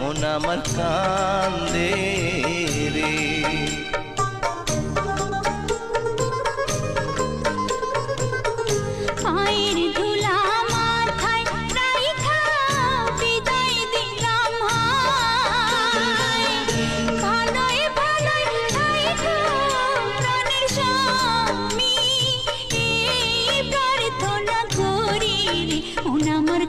মন আমার কান্দে রে। পায়ের ধুলা মাথায় রাইখা বিদায় দিলাম হায়, ভালোয় ভালোয় রাইখা প্রাণের স্বামী, এই প্রার্থনা করি রে মন আমার